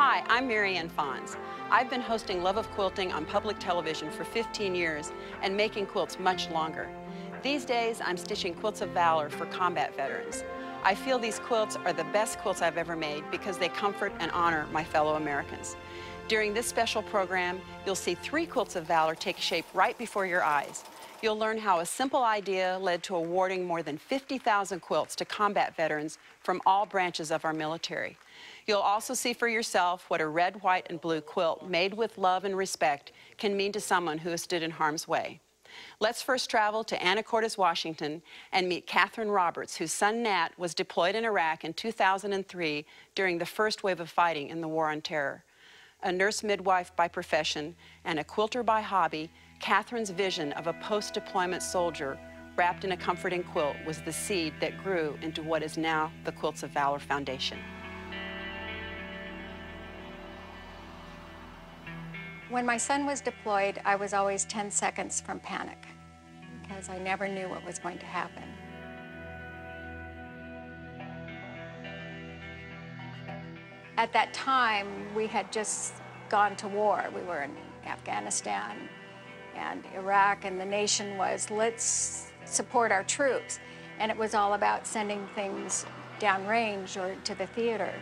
Hi, I'm Mary Ann Fonz. I've been hosting Love of Quilting on public television for 15 years and making quilts much longer. These days, I'm stitching Quilts of Valor for combat veterans. I feel these quilts are the best quilts I've ever made because they comfort and honor my fellow Americans. During this special program, you'll see 3 Quilts of Valor take shape right before your eyes. You'll learn how a simple idea led to awarding more than 50,000 quilts to combat veterans from all branches of our military. You'll also see for yourself what a red, white, and blue quilt made with love and respect can mean to someone who has stood in harm's way. Let's first travel to Anacortes, Washington, and meet Catherine Roberts, whose son Nat was deployed in Iraq in 2003 during the first wave of fighting in the War on Terror. A nurse midwife by profession and a quilter by hobby, Catherine's vision of a post-deployment soldier wrapped in a comforting quilt was the seed that grew into what is now the Quilts of Valor Foundation. When my son was deployed, I was always 10 seconds from panic because I never knew what was going to happen. At that time, we had just gone to war. We were in Afghanistan and Iraq, and the nation was, let's support our troops. And it was all about sending things downrange or to the theater.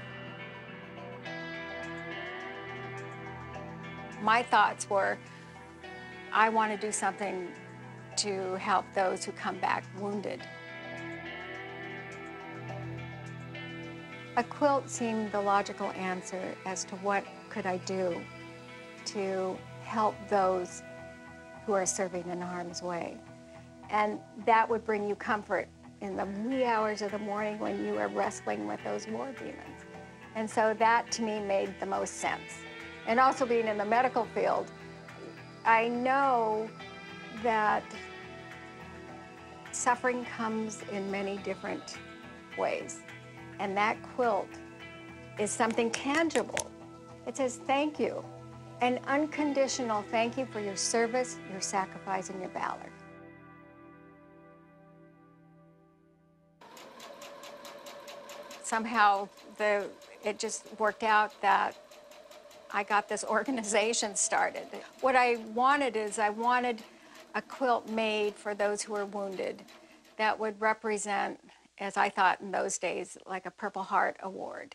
My thoughts were, I want to do something to help those who come back wounded. A quilt seemed the logical answer as to what could I do to help those who are serving in harm's way. And that would bring you comfort in the wee hours of the morning when you are wrestling with those war demons. And so that, to me, made the most sense. And also being in the medical field, I know that suffering comes in many different ways. And that quilt is something tangible. It says thank you, an unconditional thank you for your service, your sacrifice, and your valor. Somehow it just worked out that I got this organization started. What I wanted is I wanted a quilt made for those who are wounded that would represent, as I thought in those days, like a Purple Heart Award.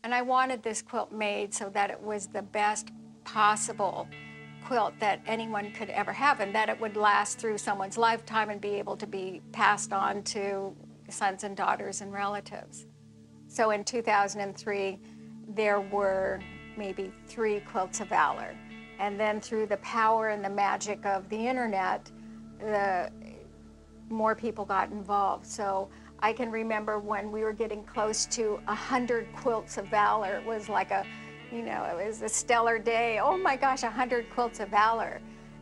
And I wanted this quilt made so that it was the best possible quilt that anyone could ever have, and that it would last through someone's lifetime and be able to be passed on to sons and daughters and relatives. So in 2003, there were maybe 3 Quilts of Valor. And then through the power and the magic of the internet, more people got involved. So I can remember when we were getting close to 100 Quilts of Valor. It was like a, it was a stellar day. Oh my gosh, 100 Quilts of Valor.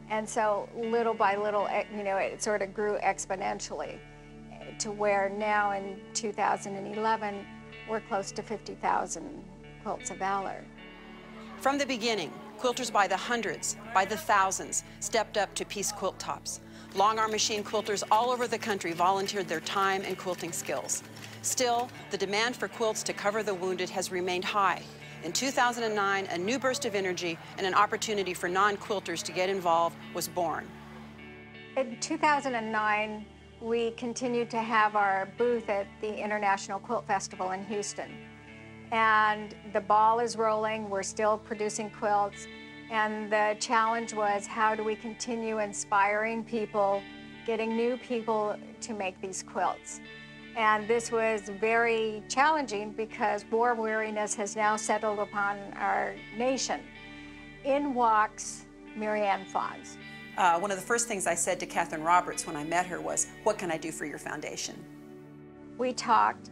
And so little by little, it sort of grew exponentially to where now in 2011, we're close to 50,000 Quilts of Valor. From the beginning, quilters by the hundreds, by the thousands, stepped up to piece quilt tops. Long arm machine quilters all over the country volunteered their time and quilting skills. Still, the demand for quilts to cover the wounded has remained high. In 2009, a new burst of energy and an opportunity for non-quilters to get involved was born. In 2009, we continued to have our booth at the International Quilt Festival in Houston. And the ball is rolling, we're still producing quilts, and the challenge was, how do we continue inspiring people, getting new people to make these quilts? And this was very challenging because war weariness has now settled upon our nation. In walks Mary Ann Fonz. One of the first things I said to Catherine Roberts when I met her was, what can I do for your foundation? We talked,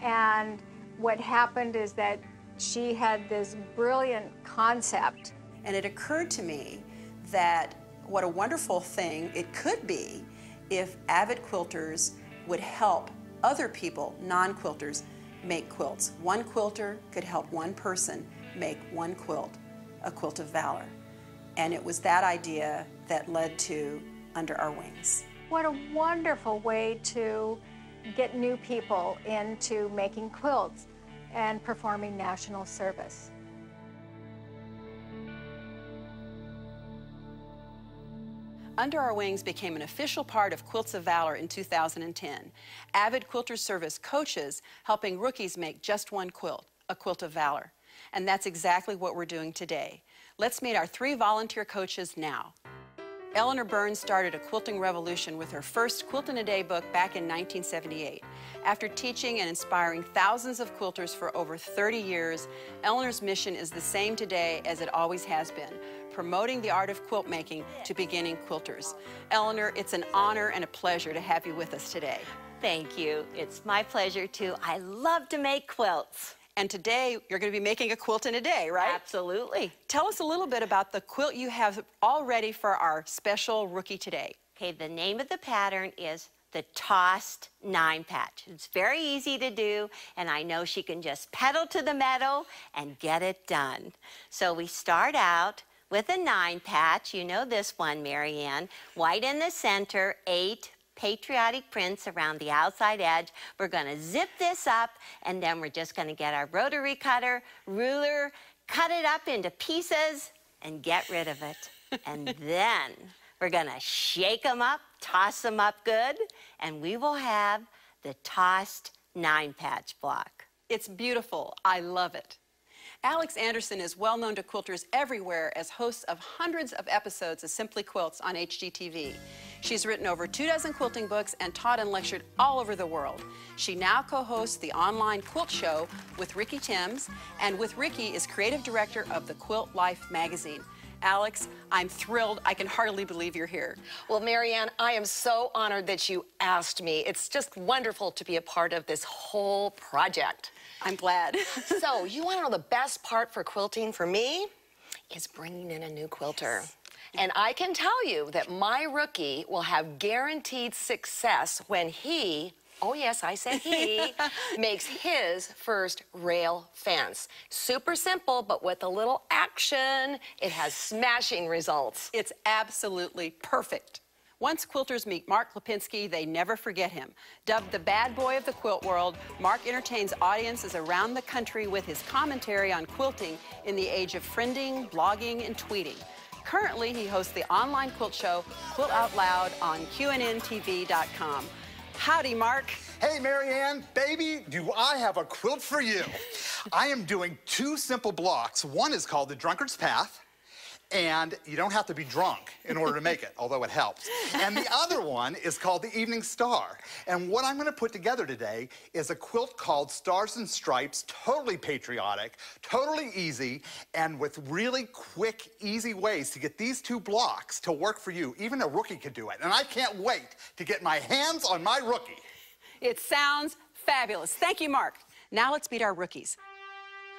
and what happened is that she had this brilliant concept. And it occurred to me that what a wonderful thing it could be if avid quilters would help other people, non-quilters, make quilts. One quilter could help one person make one quilt, a Quilt of Valor. And it was that idea that led to Under Our Wings. What a wonderful way to get new people into making quilts and performing national service. Under Our Wings became an official part of Quilts of Valor in 2010. Avid quilters serve as coaches, helping rookies make just one quilt, a Quilt of Valor. And that's exactly what we're doing today. Let's meet our 3 volunteer coaches now. Eleanor Burns started a quilting revolution with her first Quilt in a Day book back in 1978. After teaching and inspiring thousands of quilters for over 30 years, Eleanor's mission is the same today as it always has been, promoting the art of quilt making to beginning quilters. Eleanor, it's an honor and a pleasure to have you with us today. Thank you. It's my pleasure too. I love to make quilts. And today, you're going to be making a quilt in a day, right? Absolutely. Tell us a little bit about the quilt you have all ready for our special rookie today. Okay, the name of the pattern is the Tossed 9-Patch. It's very easy to do, and I know she can just pedal to the metal and get it done. So we start out with a 9-patch. You know this one, Marianne. White in the center, 8 patriotic prints around the outside edge. We're going to zip this up, and then we're just going to get our rotary cutter, ruler, cut it up into pieces, and get rid of it. And then we're going to shake them up, toss them up good, and we will have the Tossed 9-Patch block. It's beautiful. I love it. Alex Anderson is well known to quilters everywhere as host of hundreds of episodes of Simply Quilts on HGTV. She's written over 24 quilting books and taught and lectured all over the world. She now co-hosts the online quilt show with Ricky Timms, and with Ricky is creative director of the Quilt Life magazine. Alex, I'm thrilled. I can hardly believe you're here. Well, Marianne, I am so honored that you asked me. It's just wonderful to be a part of this whole project. I'm glad. So, you want to know the best part for quilting for me? Is bringing in a new quilter. Yes. And I can tell you that my rookie will have guaranteed success when he, oh yes, I said he, makes his first rail fence. Super simple, but with a little action, it has smashing results. It's absolutely perfect. Once quilters meet Mark Lipinski, they never forget him. Dubbed the bad boy of the quilt world, Mark entertains audiences around the country with his commentary on quilting in the age of friending, blogging, and tweeting. Currently, he hosts the online quilt show Quilt Out Loud on QNNTV.com. Howdy, Mark. Hey, Marianne, baby, do I have a quilt for you. I am doing 2 simple blocks. One is called the Drunkard's Path, and you don't have to be drunk in order to make it, although it helps. And the other one is called the Evening Star. And what I'm going to put together today is a quilt called Stars and Stripes, totally patriotic, totally easy, and with really quick, easy ways to get these 2 blocks to work for you. Even a rookie could do it. And I can't wait to get my hands on my rookie. It sounds fabulous. Thank you, Mark. Now let's meet our rookies.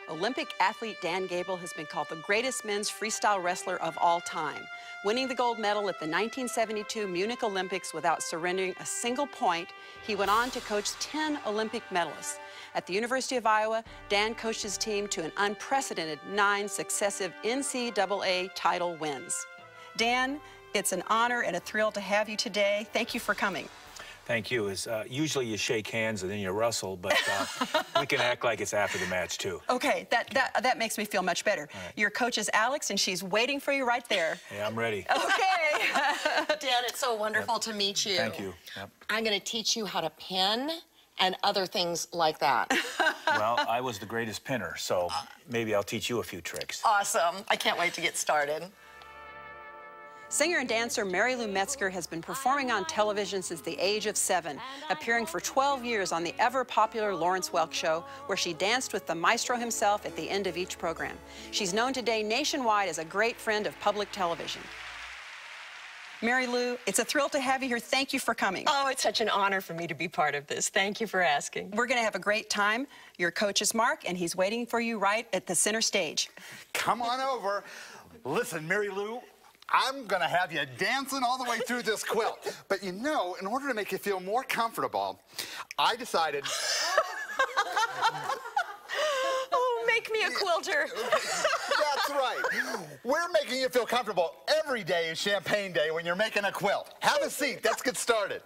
Olympic athlete Dan Gable has been called the greatest men's freestyle wrestler of all time, winning the gold medal at the 1972 Munich Olympics without surrendering a single point. He went on to coach 10 Olympic medalists. At the University of Iowa, Dan coached his team to an unprecedented 9 successive NCAA title wins. Dan, it's an honor and a thrill to have you today. Thank you for coming. Thank you. Usually you shake hands and then you wrestle, but we can act like it's after the match, too. Okay, that makes me feel much better. Right. Your coach is Alex, and she's waiting for you right there. Yeah, I'm ready. Okay. Dan, it's so wonderful to meet you. Thank you. Yep. I'm going to teach you how to pin and other things like that. Well, I was the greatest pinner, so maybe I'll teach you a few tricks. Awesome. I can't wait to get started. Singer and dancer Mary Lou Metzger has been performing on television since the age of 7, appearing for 12 years on the ever-popular Lawrence Welk Show, where she danced with the maestro himself at the end of each program. She's known today nationwide as a great friend of public television. Mary Lou, it's a thrill to have you here. Thank you for coming. Oh, it's such an honor for me to be part of this. Thank you for asking. We're going to have a great time. Your coach is Mark, and he's waiting for you right at the center stage. Come on over. Listen, Mary Lou, I'm going to have you dancing all the way through this quilt. But you know, in order to make you feel more comfortable, I decided... Oh, make me a quilter. That's right. We're making you feel comfortable. Every day is Champagne Day when you're making a quilt. Have a seat. Let's get started.